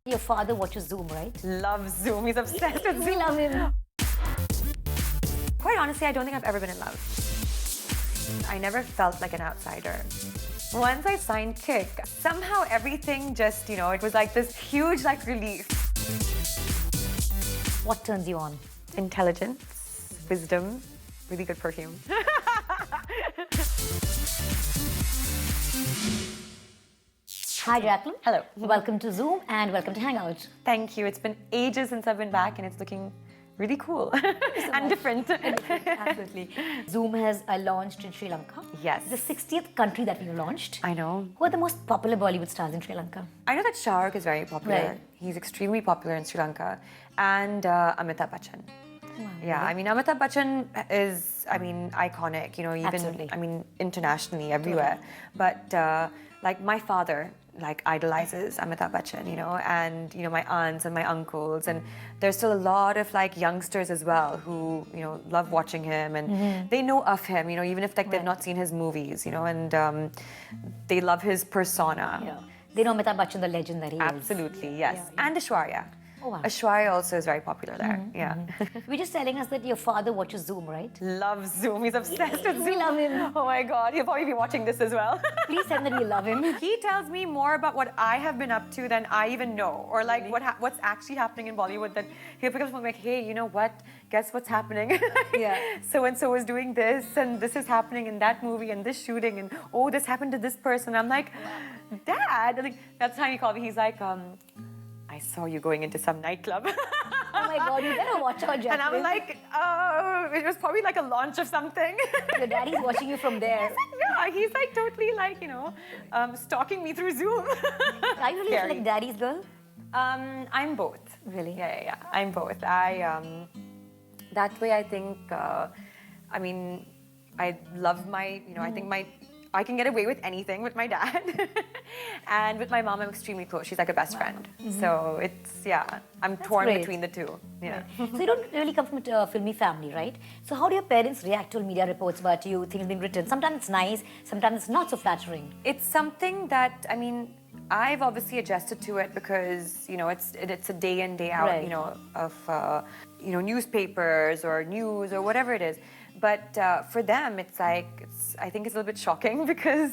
Your father watches Zoom, right? Loves Zoom. He's obsessed with We Zoom. love him. Quite honestly, I don't think I've ever been in love. I never felt like an outsider. Once I signed Kick, somehow everything just, it was like this huge relief. What turns you on? Intelligence, wisdom, really good perfume. Hi, Jacklin. Hello. Welcome to Zoom and welcome to Hangout. Thank you. It's been ages since I've been back and it's looking really cool and different. Absolutely. Zoom has launched in Sri Lanka. Yes. The 60th country that we've launched. I know. Who are the most popular Bollywood stars in Sri Lanka? I know that Shah Rukh is very popular. Right. He's extremely popular in Sri Lanka. And Amitabh Bachchan. Wow, Yeah, really? Amitabh Bachchan is, iconic, even, Absolutely. internationally, everywhere. But, my father, idolizes Amitabh Bachchan, and, my aunts and my uncles. And there's still a lot of, youngsters as well who, love watching him and they know of him, even if, they've not seen his movies, and they love his persona. Yeah. They know Amitabh Bachchan, the legend that he is. Absolutely, yes. Yeah. And Aishwarya. Oh, wow. Aishwarya also is very popular there, yeah. You're just telling us that your father watches Zoom, right? Loves Zoom. He's obsessed with Zoom. We love him. Oh my God, he'll probably be watching this as well. Please tell him that we love him. He tells me more about what I have been up to than I even know, or what's actually happening in Bollywood. That he'll pick up the phone and be like, hey, you know what? Guess what's happening? Yeah. So and so is doing this, and this is happening in that movie, and this shooting, and oh, this happened to this person. I'm like, Dad. That's how he called me. He's like, I saw you going into some nightclub. Oh my God, you better watch out, Jacklin. And I'm like, oh, it was probably a launch of something. Your daddy's watching you from there. Yeah, he's totally stalking me through Zoom. Are you really Scary. like daddy's girl? I'm both. Really? Yeah. I'm both. That way I think, I love my, I think I can get away with anything with my dad. And with my mom, I'm extremely close. She's like a best friend. So I'm torn great. between the two. Yeah. So you don't really come from a filmy family, right? So how do your parents react to media reports about you, things being written? Sometimes it's nice, sometimes it's not so flattering. It's something that, I've obviously adjusted to it because, it's a day in, day out, Right. Of, newspapers or news or whatever it is. But for them, I think it's a little bit shocking because,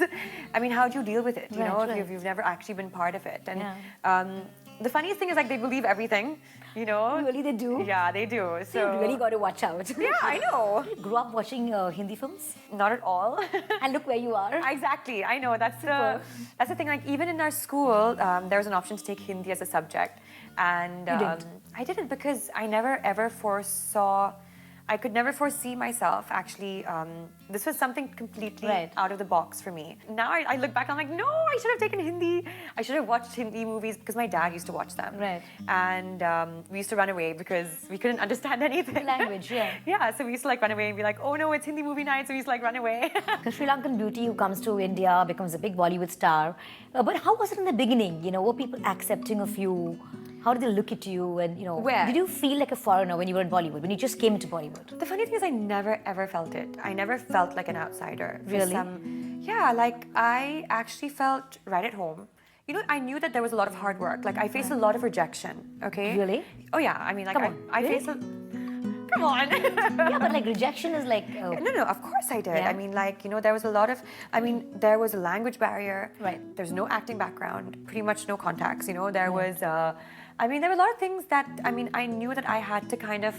how do you deal with it, Right. if you've never actually been part of it? And Yeah. the funniest thing is they believe everything, Really, they do? Yeah, they do. So you really got to watch out. Yeah, I know. You grew up watching Hindi films? Not at all. And look where you are. Exactly, I know. That's the thing. Even in our school, there was an option to take Hindi as a subject, and You didn't? I didn't because I never ever foresaw. I could never foresee myself actually. This was something completely Right. out of the box for me. Now I look back, I'm like, no, I should have taken Hindi. I should have watched Hindi movies because my dad used to watch them. Right. And we used to run away because we couldn't understand anything. Language, yeah. Yeah, so we used to run away and be like, oh no, it's Hindi movie night, so we used to run away. The Sri Lankan beauty who comes to India becomes a big Bollywood star. But how was it in the beginning? Were people accepting of you? How did they look at you? And Where? did you feel like a foreigner when you were in Bollywood? When you just came into Bollywood? The funny thing is I never ever felt it. I never felt like an outsider. Really? I actually felt right at home. I knew that there was a lot of hard work. I faced a lot of rejection, okay? Really? Oh yeah, Come on. I Really? faced a... Come on. Yeah, but rejection is No, of course I did. Yeah. There was a lot of, there was a language barrier. Right. There's no acting background, pretty much no contacts, there was, there were a lot of things that, I knew that I had to kind of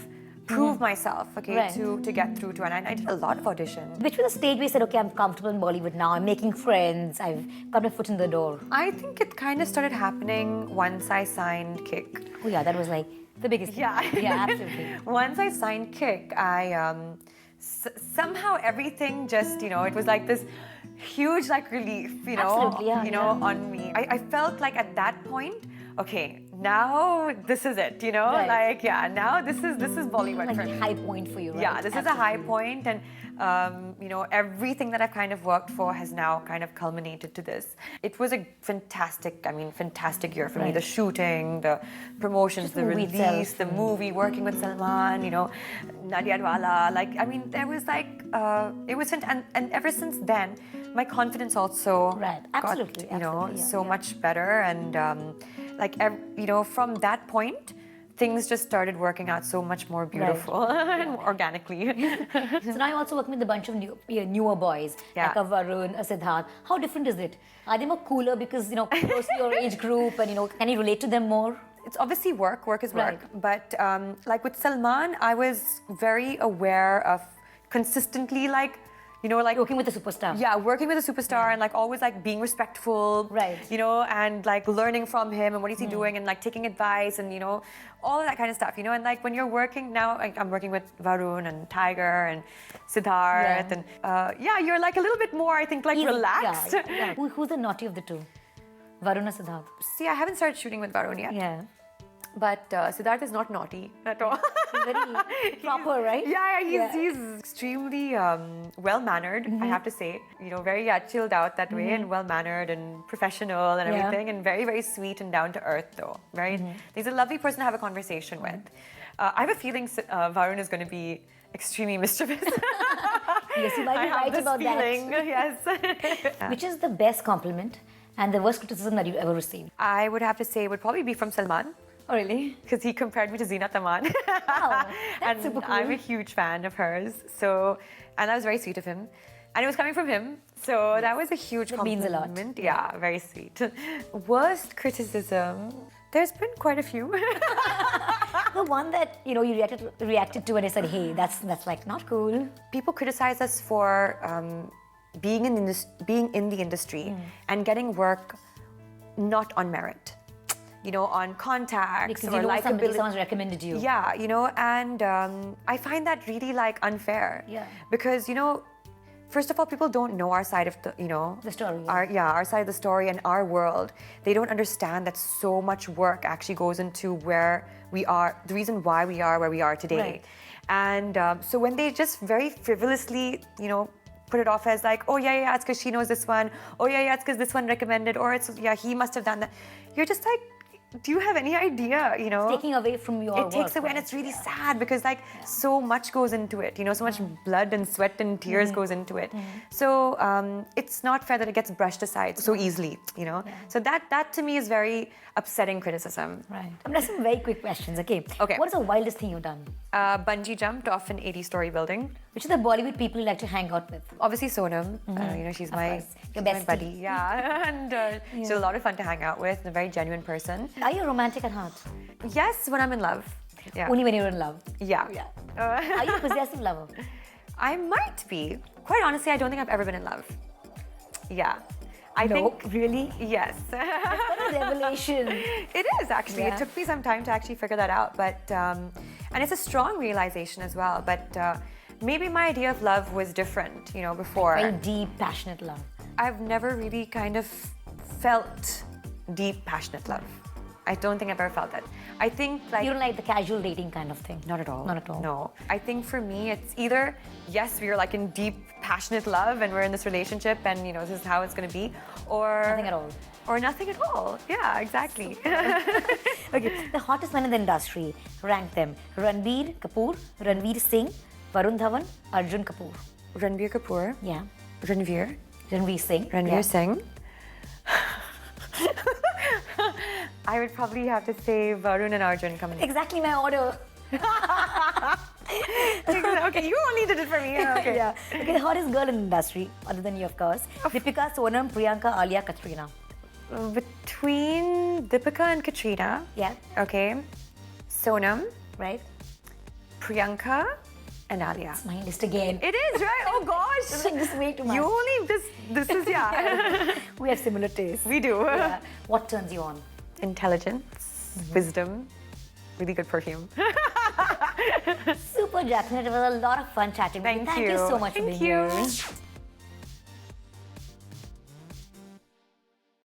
prove myself, okay, Right. to get through to, and I did a lot of auditions. Which was the stage where you said, okay, I'm comfortable in Bollywood now, I'm making friends, I've got my foot in the door. I think it kind of started happening once I signed Kick. Oh yeah, that was the biggest thing. Yeah. Yeah, absolutely. Once I signed Kick, somehow everything just, it was this huge relief, Absolutely, yeah, on me. I felt at that point, okay, now this is it, Right. now this is Bollywood for Like me. a high point for you, right? Yeah, this is a high point, and everything that I've kind of worked for has now kind of culminated to this. It was a fantastic year for me. Right. The shooting, the promotions, Just the the movie release, itself. the movie, working with Salman, Nadia Dwala. There was it was and ever since then, my confidence also Right, absolutely, got absolutely, yeah, so yeah. much better, and like, from that point, things just started working out so much more beautiful and more organically. So now you're also working with a bunch of newer boys, Yeah. like a Varun, a Siddharth. How different is it? Are they more cooler because, close to your age group and, can you relate to them more? It's obviously work is work. Right. But like with Salman, I was very aware of consistently Working with a superstar. Yeah, working with a superstar and like always like being respectful, Right. And like learning from him and what is he doing and like taking advice and all of that kind of stuff, and like when you're working now, like I'm working with Varun and Tiger and Siddharth and you're like a little bit more, I think, like Easy. relaxed. Yeah. Who's the naughty of the two? Varun or Siddharth? See, I haven't started shooting with Varun yet. Yeah. But Siddharth is not naughty at all. He's very proper, right? Yeah, he's extremely well-mannered, I have to say. Very chilled out that way and well-mannered and professional and everything, and very, very sweet and down-to-earth though. He's a lovely person to have a conversation with. I have a feeling Varun is going to be extremely mischievous. Yes, you might be right about feeling, that. Yes. Which is the best compliment and the worst criticism that you've ever received? I would have to say it would probably be from Salman. Oh, really? Because he compared me to Zeenat Aman. Wow, that's and super cool. I'm a huge fan of hers. So, and that was very sweet of him. And it was coming from him. So that was a huge compliment. Means a lot. Yeah, very sweet. Worst criticism? There's been quite a few. The one that, you reacted to and I said, hey, that's like not cool. People criticize us for being in the industry and getting work not on merit. On contacts Because or likability. someone's recommended you. Yeah, and I find that really like unfair. Yeah. Because first of all, people don't know our side of The story. Our side of the story and our world. They don't understand that so much work actually goes into where we are, the reason why we are where we are today. Right. And so when they just very frivolously, put it off as like, oh yeah, it's because she knows this one. Oh yeah, it's because this one recommended. Or it's, he must have done that. You're just like, do you have any idea, It's taking away from your work. It takes away, and it's really sad because so much goes into it, so much blood and sweat and tears goes into it. So it's not fair that it gets brushed aside so easily, So that to me is very upsetting criticism. Right. I'm going to have some very quick questions, okay? Okay. What is the wildest thing you've done? Bungee jumped off an 80-story building. Which are the Bollywood people you like to hang out with? Obviously Sonam, she's Of my course. Your my bestie. buddy, and she's a lot of fun to hang out with, and a very genuine person. Are you romantic at heart? Yes, when I'm in love. Yeah. Only when you're in love? Yeah. Are you a possessive lover? I might be. Quite honestly, I don't think I've ever been in love. Yeah. I No, think. really? Yes. What a revelation. It is actually. Yeah. It took me some time to actually figure that out, but and it's a strong realization as well. But maybe my idea of love was different, before. Very deep, passionate love. I've never really kind of felt deep, passionate love. I don't think I've ever felt that. I think You don't like the casual dating kind of thing? Not at all. Not at all. No. I think for me, it's either, yes, we are like in deep, passionate love and we're in this relationship and, this is how it's going to be, or... Nothing at all. Or nothing at all. Yeah, exactly. Okay, the hottest men in the industry, rank them. Ranbir Kapoor, Ranveer Singh, Varun Dhawan, Arjun Kapoor. Ranbir Kapoor. Yeah. Ranveer. Ranveer Singh. Ranveer Yeah. Singh. I would probably have to say Varun and Arjun come in. Exactly my order. Okay, you only did it for me. Okay. Yeah. Okay, the hottest girl in the industry, other than you, of course. Deepika, Sonam, Priyanka, Alia, Katrina. Between Deepika and Katrina. Yeah. Okay. Sonam, Right? Priyanka, and Alia. My list again. It is, right? Oh gosh. Just way too much. You only, this is, yeah. We have similar tastes. We do. Yeah. What turns you on? Intelligence, wisdom, really good perfume. Super, Jacklin. It was a lot of fun chatting with you. Thank you so much for being here.